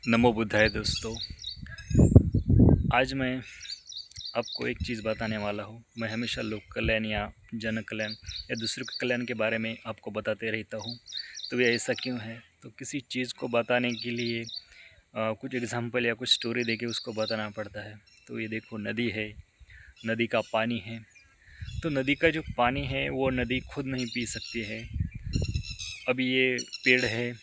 नमो बुद्धाय दोस्तों। आज मैं आपको एक चीज़ बताने वाला हूँ। मैं हमेशा लोक कल्याण या जन कल्याण या दूसरों के कल्याण के बारे में आपको बताते रहता हूँ। तो ये ऐसा क्यों है? तो किसी चीज़ को बताने के लिए कुछ एग्जाम्पल या कुछ स्टोरी देके उसको बताना पड़ता है। तो ये देखो, नदी है, नदी का पानी है। तो नदी का जो पानी है वो नदी खुद नहीं पी सकती है। अभी ये पेड़ है,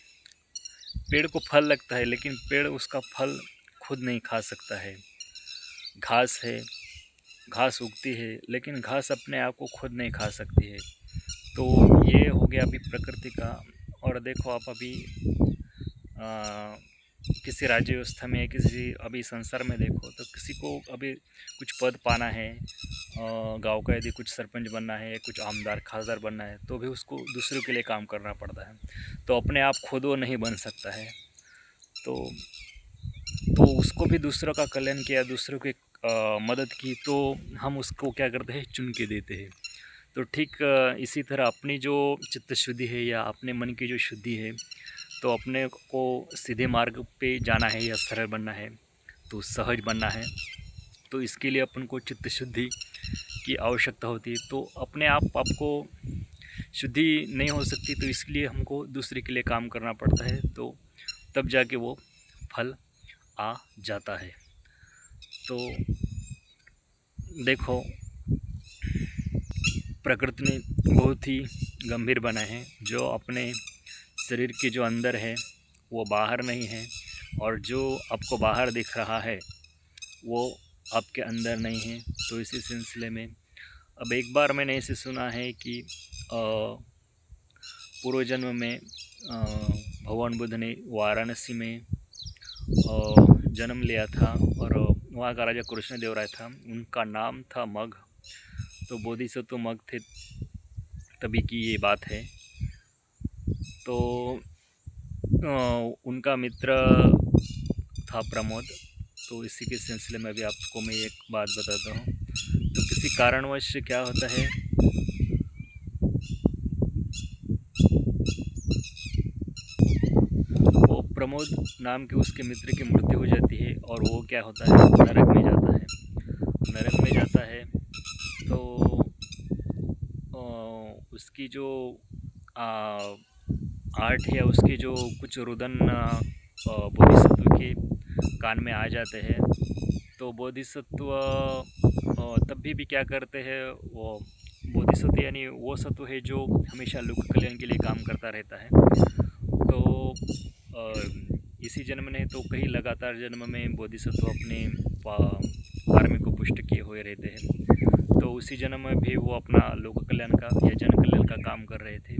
पेड़ को फल लगता है लेकिन पेड़ उसका फल खुद नहीं खा सकता है। घास है, घास उगती है लेकिन घास अपने आप को खुद नहीं खा सकती है। तो ये हो गया अभी प्रकृति का। और देखो आप अभी आ, किसी राज्य व्यवस्था में, किसी अभी संसार में देखो तो किसी को अभी कुछ पद पाना है, गांव का यदि कुछ सरपंच बनना है, कुछ आमदार खासदार बनना है, तो भी उसको दूसरों के लिए काम करना पड़ता है। तो अपने आप खुद वो नहीं बन सकता है। तो उसको भी दूसरों का कल्याण किया, दूसरों की मदद की, तो हम उसको क्या करते हैं, चुन के देते हैं। तो ठीक इसी तरह अपनी जो चित्त शुद्धि है या अपने मन की जो शुद्धि है, तो अपने को सीधे मार्ग पे जाना है या सरल बनना है, तो सहज बनना है, तो इसके लिए अपन को चित्त शुद्धि की आवश्यकता होती है। तो अपने आप आपको शुद्धि नहीं हो सकती, तो इसलिए हमको दूसरे के लिए काम करना पड़ता है, तो तब जाके वो फल आ जाता है। तो देखो, प्रकृति ने बहुत ही गंभीर बनाए हैं। जो अपने शरीर के जो अंदर है वो बाहर नहीं है, और जो आपको बाहर दिख रहा है वो आपके अंदर नहीं है। तो इसी सिलसिले में अब एक बार मैंने ऐसे सुना है कि पूर्व जन्म में भगवान बुद्ध ने वाराणसी में जन्म लिया था, और वहाँ का राजा कृष्णदेव राय था, उनका नाम था मग। तो बोधिसत्व मग थे, तभी की ये बात है। तो उनका मित्र था प्रमोद। तो इसी के सिलसिले में भी आपको मैं एक बात बताता हूँ। तो किसी कारणवश क्या होता है, वो प्रमोद नाम के उसके मित्र की मृत्यु हो जाती है, और वो क्या होता है, नरक में जाता है। नरक में जाता है तो उसकी जो आर्ट है, उसके जो कुछ रुदन बोधिसत्व के कान में आ जाते हैं। तो बोधिसत्व तब भी क्या करते हैं, वो बोधिसत्व यानी वो सत्व है जो हमेशा लोक कल्याण के लिए काम करता रहता है। तो इसी जन्म ने तो कई लगातार जन्म में बोधिसत्व अपने कार्य को पुष्ट किए हुए रहते हैं। तो उसी जन्म में भी वो अपना लोक कल्याण का या जन कल्याण का काम कर रहे थे।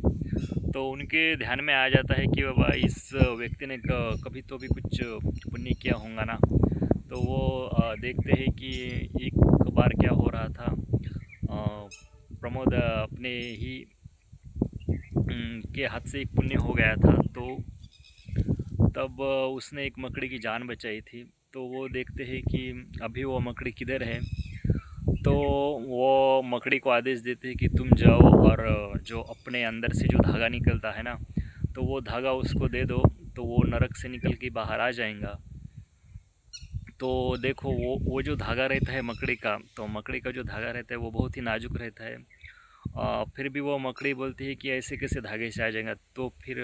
तो उनके ध्यान में आ जाता है कि बाबा इस व्यक्ति ने कभी तो भी कुछ पुण्य किया होगा ना। तो वो देखते हैं कि एक बार क्या हो रहा था, प्रमोद अपने ही के हाथ से एक पुण्य हो गया था। तो तब उसने एक मकड़ी की जान बचाई थी। तो वो देखते हैं कि अभी वो मकड़ी किधर है। तो वो मकड़ी को आदेश देते हैं कि तुम जाओ, और जो अपने अंदर से जो धागा निकलता है ना, तो वो धागा उसको दे दो, तो वो नरक से निकल के बाहर आ जाएगा। तो देखो, वो जो धागा रहता है मकड़ी का, तो मकड़ी का जो धागा रहता है वो बहुत ही नाजुक रहता है। फिर भी वो मकड़ी बोलती है कि ऐसे कैसे धागे से आ जाएगा। तो फिर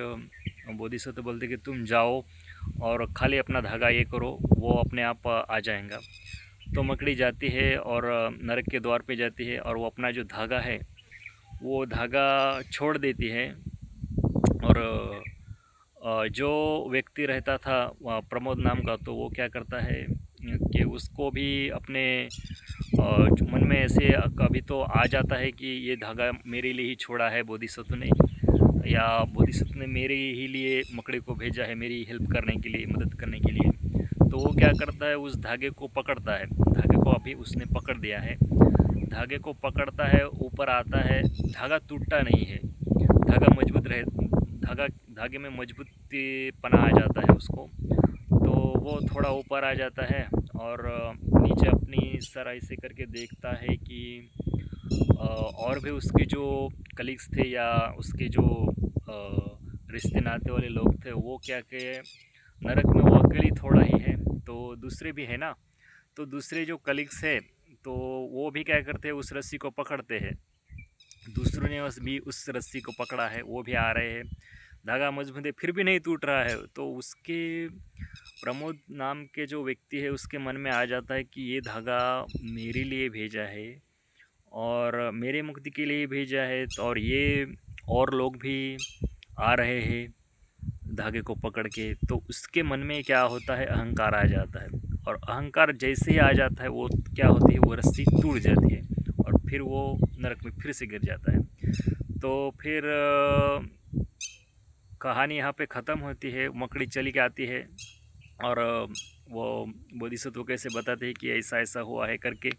बोधिसत्व बोलते कि तुम जाओ और खाली अपना धागा ये करो, वो अपने आप आ जाएगा। तो मकड़ी जाती है और नरक के द्वार पे जाती है, और वो अपना जो धागा है वो धागा छोड़ देती है। और जो व्यक्ति रहता था प्रमोद नाम का, तो वो क्या करता है कि उसको भी अपने मन में ऐसे कभी तो आ जाता है कि ये धागा मेरे लिए ही छोड़ा है बोधिसत्व ने, या बोधिसत्व ने मेरे ही लिए मकड़ी को भेजा है, मेरी हेल्प करने के लिए, मदद करने के लिए। तो वो क्या करता है, उस धागे को पकड़ता है। धागे को अभी उसने पकड़ दिया है, धागे को पकड़ता है, ऊपर आता है। धागा टूटता नहीं है, धागा मजबूत रहे, धागे में मजबूतीपना आ जाता है उसको। तो वो थोड़ा ऊपर आ जाता है, और नीचे अपनी सर ऐसे करके देखता है कि और भी उसके जो कलीग्स थे या उसके जो रिश्ते नाते वाले लोग थे, वो क्या के नरक में वो अकेली थोड़ा ही है, तो दूसरे भी है ना। तो दूसरे जो कलीग्स है, तो वो भी क्या करते हैं, उस रस्सी को पकड़ते हैं। दूसरों ने भी उस रस्सी को पकड़ा है, वो भी आ रहे हैं, धागा मजबूत है फिर भी नहीं टूट रहा है। तो उसके प्रमोद नाम के जो व्यक्ति है, उसके मन में आ जाता है कि ये धागा मेरे लिए भेजा है और मेरे मुक्ति के लिए भेजा है। तो और ये और लोग भी आ रहे हैं धागे को पकड़ के। तो उसके मन में क्या होता है, अहंकार आ जाता है। और अहंकार जैसे ही आ जाता है, वो क्या होती है, वो रस्सी टूट जाती है और फिर वो नरक में फिर से गिर जाता है। तो फिर कहानी यहाँ पे ख़त्म होती है। मकड़ी चली के आती है और वो बोधिसत्व कैसे बताते हैं कि ऐसा ऐसा हुआ है करके।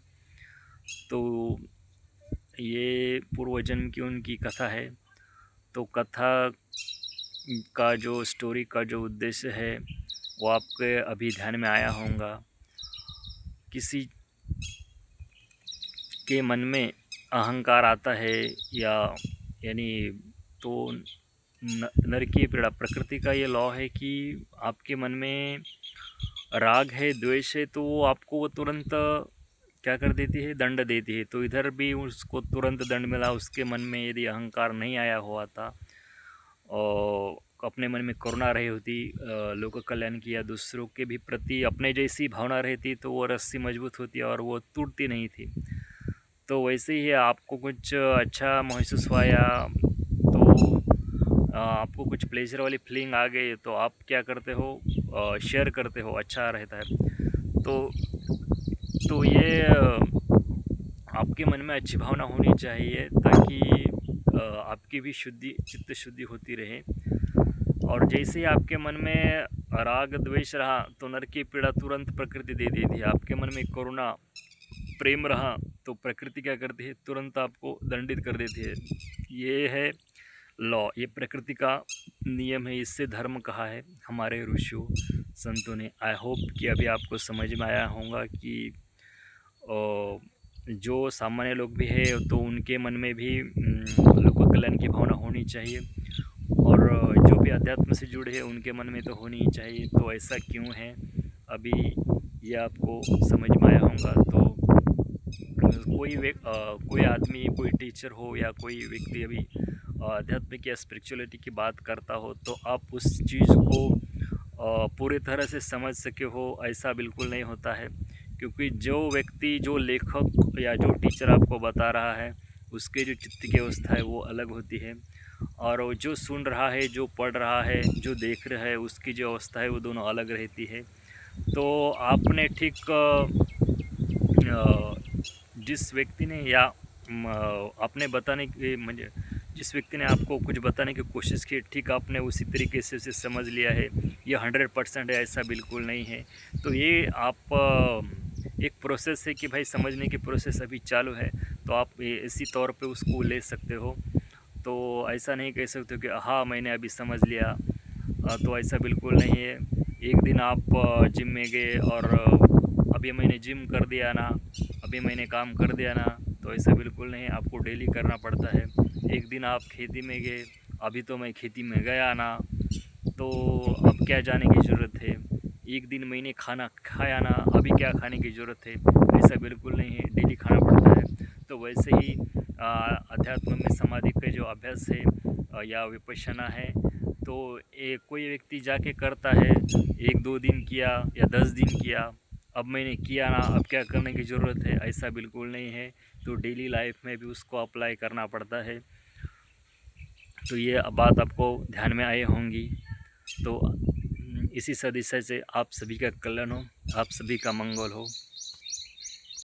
तो ये पूर्व जन्म की उनकी कथा है। तो कथा का जो स्टोरी का जो उद्देश्य है, वो आपके अभी ध्यान में आया होगा। किसी के मन में अहंकार आता है या यानी, तो नर की पीड़ा प्रकृति का ये लॉ है कि आपके मन में राग है, द्वेष है, तो वो आपको वो तुरंत क्या कर देती है, दंड देती है। तो इधर भी उसको तुरंत दंड मिला। उसके मन में यदि अहंकार नहीं आया हुआ था और अपने मन में करुणा रही होती, लोक कल्याण की या दूसरों के भी प्रति अपने जैसी भावना रहती, तो वो रस्सी मजबूत होती और वो टूटती नहीं थी। तो वैसे ही आपको कुछ अच्छा महसूस हुआ या तो आपको कुछ प्लेजर वाली फीलिंग आ गई, तो आप क्या करते हो, शेयर करते हो, अच्छा रहता है। तो ये आपके मन में अच्छी भावना होनी चाहिए, ताकि आपकी भी शुद्धि, चित्त शुद्धि होती रहे। और जैसे ही आपके मन में राग द्वेष रहा, तो नर की पीड़ा तुरंत प्रकृति दे देती है। आपके मन में करुणा प्रेम रहा, तो प्रकृति क्या करती है, तुरंत आपको दंडित कर देती है। ये है लॉ, ये प्रकृति का नियम है। इससे धर्म कहा है हमारे ऋषियों संतों ने। आई होप कि अभी आपको समझ में आया होगा कि जो सामान्य लोग भी है, तो उनके मन में भी लोक कल्याण की भावना होनी चाहिए। और जो भी अध्यात्म से जुड़े हैं, उनके मन में तो होनी ही चाहिए। तो ऐसा क्यों है, अभी ये आपको समझ में आया होगा। तो कोई आदमी, कोई टीचर हो या कोई व्यक्ति अभी आध्यात्मिक या स्पिरिचुअलिटी की बात करता हो, तो आप उस चीज़ को पूरी तरह से समझ सके हो, ऐसा बिल्कुल नहीं होता है। क्योंकि जो व्यक्ति, जो लेखक या जो टीचर आपको बता रहा है, उसके जो चित्त की अवस्था है वो अलग होती है। और जो सुन रहा है, जो पढ़ रहा है, जो देख रहा है, उसकी जो अवस्था है वो दोनों अलग रहती है। तो आपने ठीक जिस व्यक्ति ने या आपने बताने की म्हणजे जिस व्यक्ति ने आपको कुछ बताने की कोशिश की, ठीक आपने उसी तरीके से उसे समझ लिया है, ये 100% है, ऐसा बिल्कुल नहीं है। तो ये आप एक प्रोसेस है कि भाई समझने की प्रोसेस अभी चालू है, तो आप इसी तौर पे उसको ले सकते हो। तो ऐसा नहीं कह सकते कि हाँ मैंने अभी समझ लिया, तो ऐसा बिल्कुल नहीं है। एक दिन आप जिम में गए और अभी मैंने जिम कर दिया ना, अभी मैंने काम कर दिया ना, तो ऐसा बिल्कुल नहीं, आपको डेली करना पड़ता है। एक दिन आप खेती में गए, अभी तो मैं खेती में गया ना, तो अब क्या जाने की ज़रूरत है। एक दिन मैंने खाना खाया ना, अभी क्या खाने की ज़रूरत है, ऐसा बिल्कुल नहीं है, डेली खाना पड़ता है। तो वैसे ही अध्यात्म में समाधि का जो अभ्यास है या विपश्यना है, तो कोई व्यक्ति जाके करता है, 1-2 दिन किया या 10 दिन किया, अब मैंने किया ना, अब क्या करने की ज़रूरत है, ऐसा बिल्कुल नहीं है। तो डेली लाइफ में भी उसको अप्लाई करना पड़ता है। तो ये बात आपको ध्यान में आई होंगी। तो इसी सदिशा से आप सभी का कल्याण हो, आप सभी का मंगल हो।